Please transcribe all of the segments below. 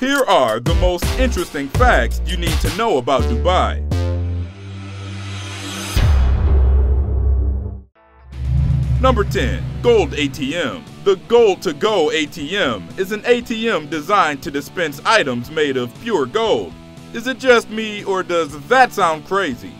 Here are the most interesting facts you need to know about Dubai. Number 10. Gold ATM. The Gold to Go ATM is an ATM designed to dispense items made of pure gold. Is it just me, or does that sound crazy?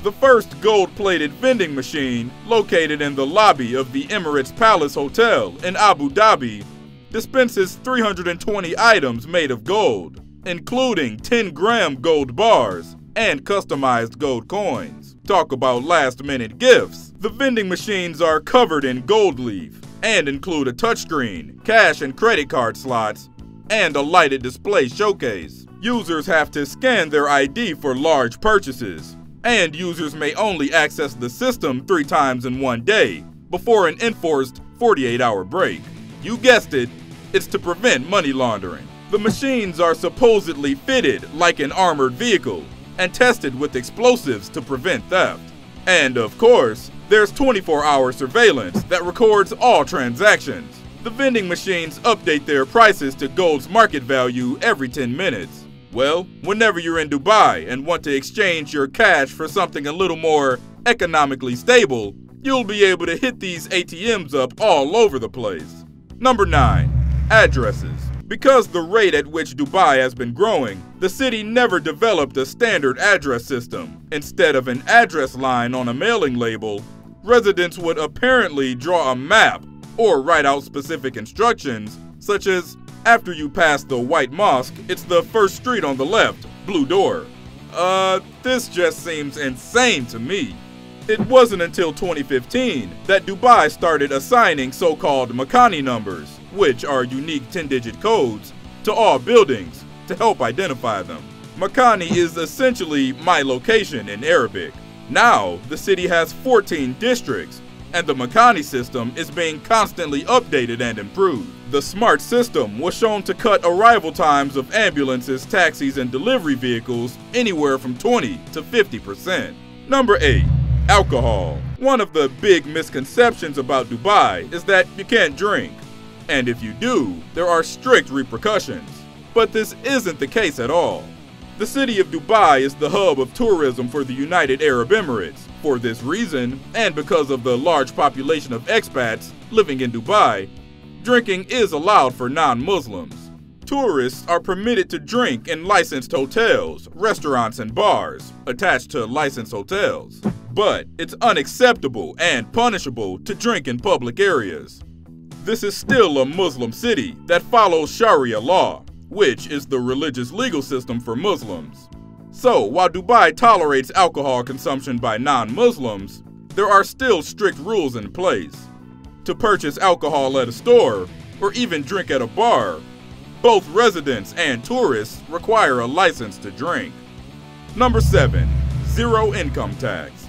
The first gold-plated vending machine, located in the lobby of the Emirates Palace Hotel in Abu Dhabi, dispenses 320 items made of gold, including 10-gram gold bars and customized gold coins. Talk about last-minute gifts. The vending machines are covered in gold leaf and include a touchscreen, cash and credit card slots, and a lighted display showcase. Users have to scan their ID for large purchases, and users may only access the system 3 times in one day before an enforced 48-hour break. You guessed it, it's to prevent money laundering. The machines are supposedly fitted like an armored vehicle and tested with explosives to prevent theft. And of course, there's 24-hour surveillance that records all transactions. The vending machines update their prices to gold's market value every 10 minutes. Well, whenever you're in Dubai and want to exchange your cash for something a little more economically stable, you'll be able to hit these ATMs up all over the place. Number 9. Addresses. Because the rate at which Dubai has been growing, the city never developed a standard address system. Instead of an address line on a mailing label, residents would apparently draw a map or write out specific instructions, such as, after you pass the White Mosque, it's the first street on the left, blue door. This just seems insane to me. It wasn't until 2015 that Dubai started assigning so-called Makani numbers, which are unique 10-digit codes, to all buildings to help identify them. Makani is essentially my location in Arabic. Now, the city has 14 districts, and the Makani system is being constantly updated and improved. The smart system was shown to cut arrival times of ambulances, taxis, and delivery vehicles anywhere from 20 to 50%. Number 8. Alcohol. One of the big misconceptions about Dubai is that you can't drink. And if you do, there are strict repercussions. But this isn't the case at all. The city of Dubai is the hub of tourism for the United Arab Emirates. For this reason, and because of the large population of expats living in Dubai, drinking is allowed for non-Muslims. Tourists are permitted to drink in licensed hotels, restaurants, and bars attached to licensed hotels. But it's unacceptable and punishable to drink in public areas. This is still a Muslim city that follows Sharia law, which is the religious legal system for Muslims. So, while Dubai tolerates alcohol consumption by non-Muslims, there are still strict rules in place. To purchase alcohol at a store, or even drink at a bar, both residents and tourists require a license to drink. Number 7. Zero income tax.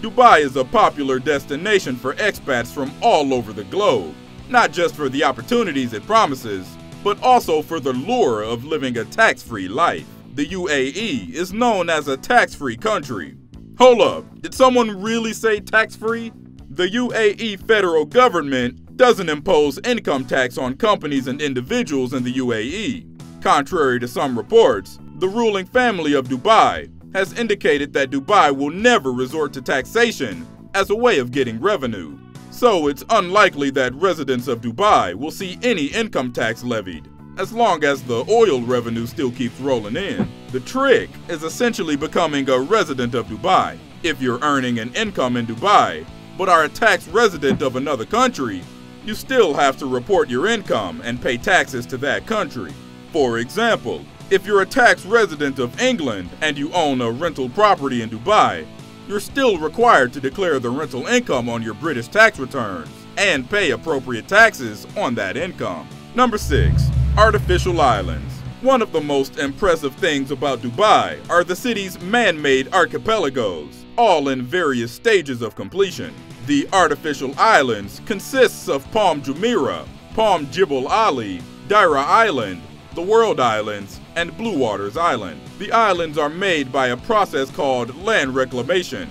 Dubai is a popular destination for expats from all over the globe, not just for the opportunities it promises, but also for the lure of living a tax-free life. The UAE is known as a tax-free country. Hold up, did someone really say tax-free? The UAE federal government doesn't impose income tax on companies and individuals in the UAE. Contrary to some reports, the ruling family of Dubai has indicated that Dubai will never resort to taxation as a way of getting revenue. So it's unlikely that residents of Dubai will see any income tax levied, as long as the oil revenue still keeps rolling in. The trick is essentially becoming a resident of Dubai. If you're earning an income in Dubai, but are a tax resident of another country, you still have to report your income and pay taxes to that country. For example, if you're a tax resident of England and you own a rental property in Dubai, you're still required to declare the rental income on your British tax returns and pay appropriate taxes on that income. Number 6. Artificial islands. One of the most impressive things about Dubai are the city's man-made archipelagos, all in various stages of completion. The artificial islands consists of Palm Jumeirah, Palm Jebel Ali, Daira Island, the World Islands, and Blue Waters Island. The islands are made by a process called land reclamation,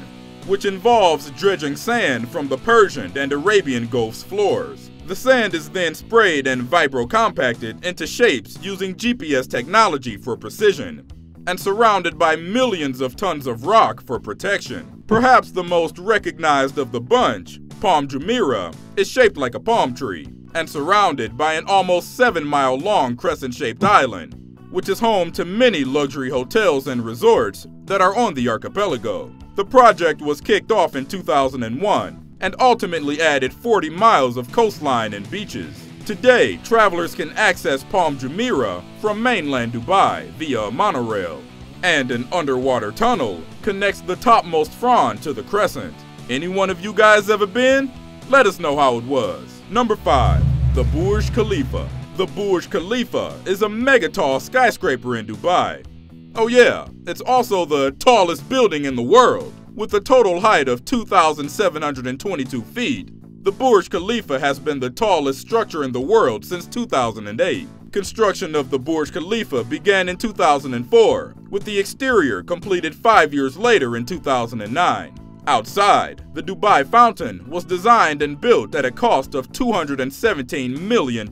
which involves dredging sand from the Persian and Arabian Gulf's floors. The sand is then sprayed and vibro-compacted into shapes using GPS technology for precision, and surrounded by millions of tons of rock for protection. Perhaps the most recognized of the bunch, Palm Jumeirah, is shaped like a palm tree, and surrounded by an almost 7-mile-long crescent-shaped island, which is home to many luxury hotels and resorts that are on the archipelago. The project was kicked off in 2001, and ultimately added 40 miles of coastline and beaches. Today, travelers can access Palm Jumeirah from mainland Dubai via a monorail, and an underwater tunnel connects the topmost frond to the crescent. Any one of you guys ever been? Let us know how it was. Number 5. The Burj Khalifa. The Burj Khalifa is a mega-tall skyscraper in Dubai. Oh yeah, it's also the tallest building in the world. With a total height of 2,722 feet, the Burj Khalifa has been the tallest structure in the world since 2008. Construction of the Burj Khalifa began in 2004, with the exterior completed 5 years later in 2009. Outside, the Dubai Fountain was designed and built at a cost of $217 million.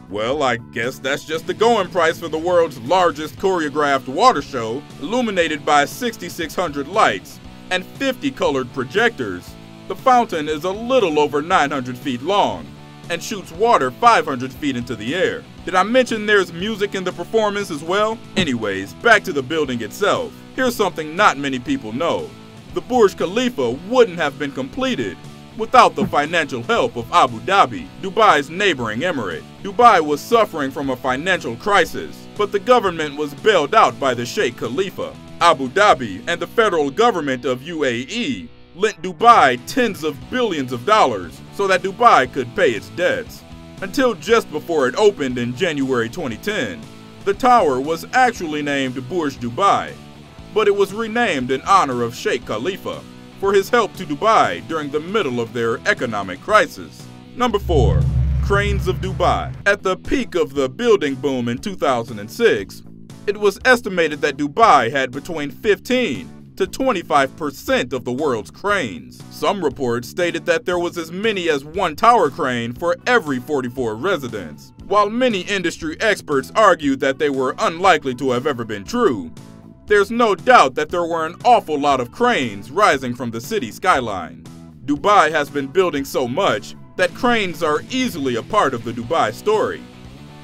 Well, I guess that's just the going price for the world's largest choreographed water show, illuminated by 6,600 lights and 50 colored projectors. The fountain is a little over 900 feet long and shoots water 500 feet into the air. Did I mention there's music in the performance as well? Anyways, back to the building itself. Here's something not many people know. The Burj Khalifa wouldn't have been completed without the financial help of Abu Dhabi, Dubai's neighboring emirate. Dubai was suffering from a financial crisis, but the government was bailed out by the Sheikh Khalifa. Abu Dhabi and the federal government of UAE lent Dubai tens of billions of dollars so that Dubai could pay its debts. Until just before it opened in January 2010, the tower was actually named Burj Dubai, but it was renamed in honor of Sheikh Khalifa for his help to Dubai during the middle of their economic crisis. Number 4. Cranes of Dubai. At the peak of the building boom in 2006, it was estimated that Dubai had between 15 to 25% of the world's cranes. Some reports stated that there was as many as one tower crane for every 44 residents. While many industry experts argued that they were unlikely to have ever been true, there's no doubt that there were an awful lot of cranes rising from the city skyline. Dubai has been building so much that cranes are easily a part of the Dubai story,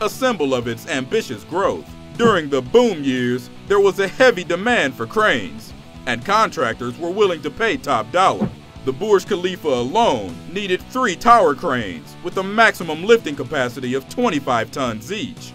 a symbol of its ambitious growth. During the boom years, there was a heavy demand for cranes, and contractors were willing to pay top dollar. The Burj Khalifa alone needed 3 tower cranes with a maximum lifting capacity of 25 tons each.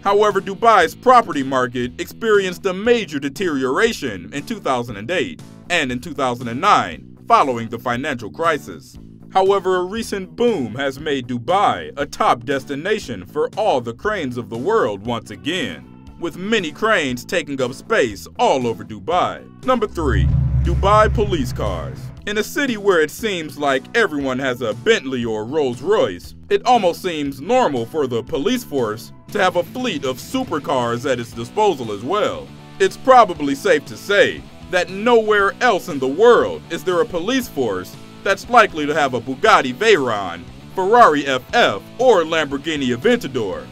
However, Dubai's property market experienced a major deterioration in 2008 and in 2009 following the financial crisis. However, a recent boom has made Dubai a top destination for all the cranes of the world once again, with many cranes taking up space all over Dubai. Number 3. Dubai police cars. In a city where it seems like everyone has a Bentley or Rolls-Royce, it almost seems normal for the police force to have a fleet of supercars at its disposal as well. It's probably safe to say that nowhere else in the world is there a police force that's likely to have a Bugatti Veyron, Ferrari FF, or Lamborghini Aventador.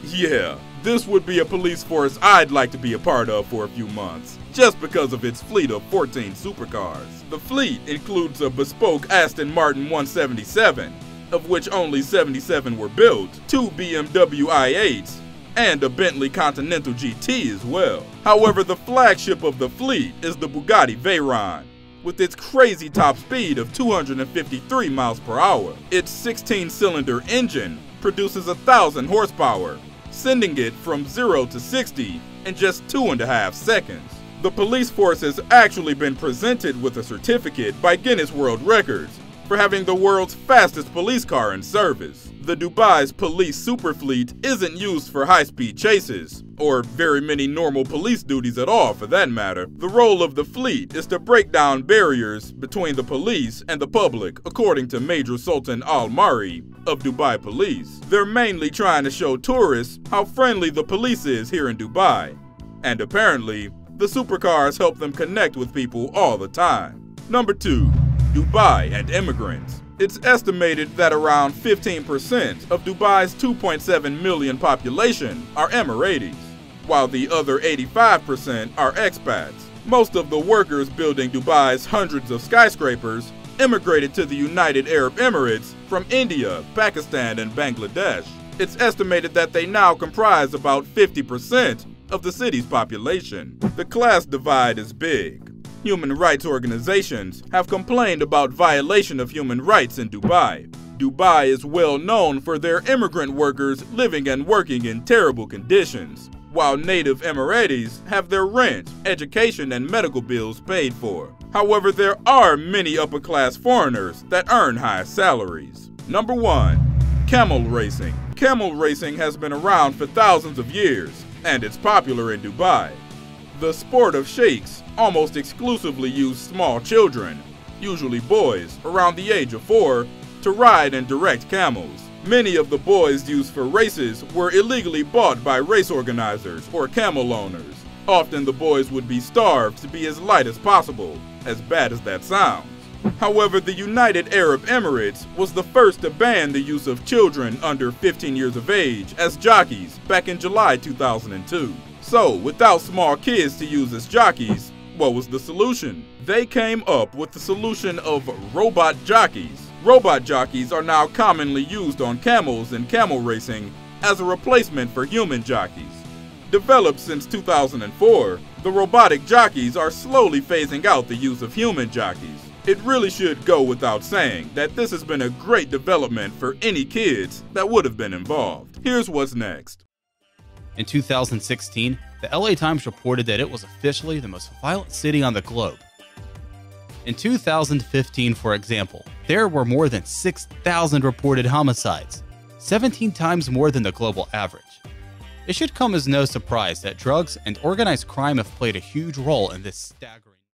Yeah, this would be a police force I'd like to be a part of for a few months, just because of its fleet of 14 supercars. The fleet includes a bespoke Aston Martin 177, of which only 77 were built, 2 BMW i8s, and a Bentley Continental GT as well. However, the flagship of the fleet is the Bugatti Veyron, with its crazy top speed of 253 miles per hour. Its 16-cylinder engine produces 1,000 horsepower, sending it from 0 to 60 in just 2.5 seconds. The police force has actually been presented with a certificate by Guinness World Records for having the world's fastest police car in service. The Dubai's police superfleet isn't used for high-speed chases, or very many normal police duties at all for that matter. The role of the fleet is to break down barriers between the police and the public, according to Major Sultan Al Mari of Dubai Police. They're mainly trying to show tourists how friendly the police is here in Dubai, and apparently, the supercars help them connect with people all the time. Number 2. Dubai and immigrants. It's estimated that around 15% of Dubai's 2.7 million population are Emiratis, while the other 85% are expats. Most of the workers building Dubai's hundreds of skyscrapers immigrated to the United Arab Emirates from India, Pakistan, and Bangladesh. It's estimated that they now comprise about 50% of the city's population. The class divide is big. Human rights organizations have complained about violation of human rights in Dubai. Dubai is well known for their immigrant workers living and working in terrible conditions, while native Emiratis have their rent, education, and medical bills paid for. However, there are many upper-class foreigners that earn high salaries. Number 1. Camel racing. Camel racing has been around for thousands of years, and it's popular in Dubai. The sport of sheikhs almost exclusively use small children, usually boys around the age of 4, to ride and direct camels. Many of the boys used for races were illegally bought by race organizers or camel owners. Often the boys would be starved to be as light as possible, as bad as that sounds. However, the United Arab Emirates was the first to ban the use of children under 15 years of age as jockeys back in July 2002. So, without small kids to use as jockeys, what was the solution? They came up with the solution of robot jockeys. Robot jockeys are now commonly used on camels in camel racing as a replacement for human jockeys. Developed since 2004, the robotic jockeys are slowly phasing out the use of human jockeys. It really should go without saying that this has been a great development for any kids that would have been involved. Here's what's next. In 2016, the LA Times reported that it was officially the most violent city on the globe. In 2015, for example, there were more than 6,000 reported homicides, 17 times more than the global average. It should come as no surprise that drugs and organized crime have played a huge role in this staggering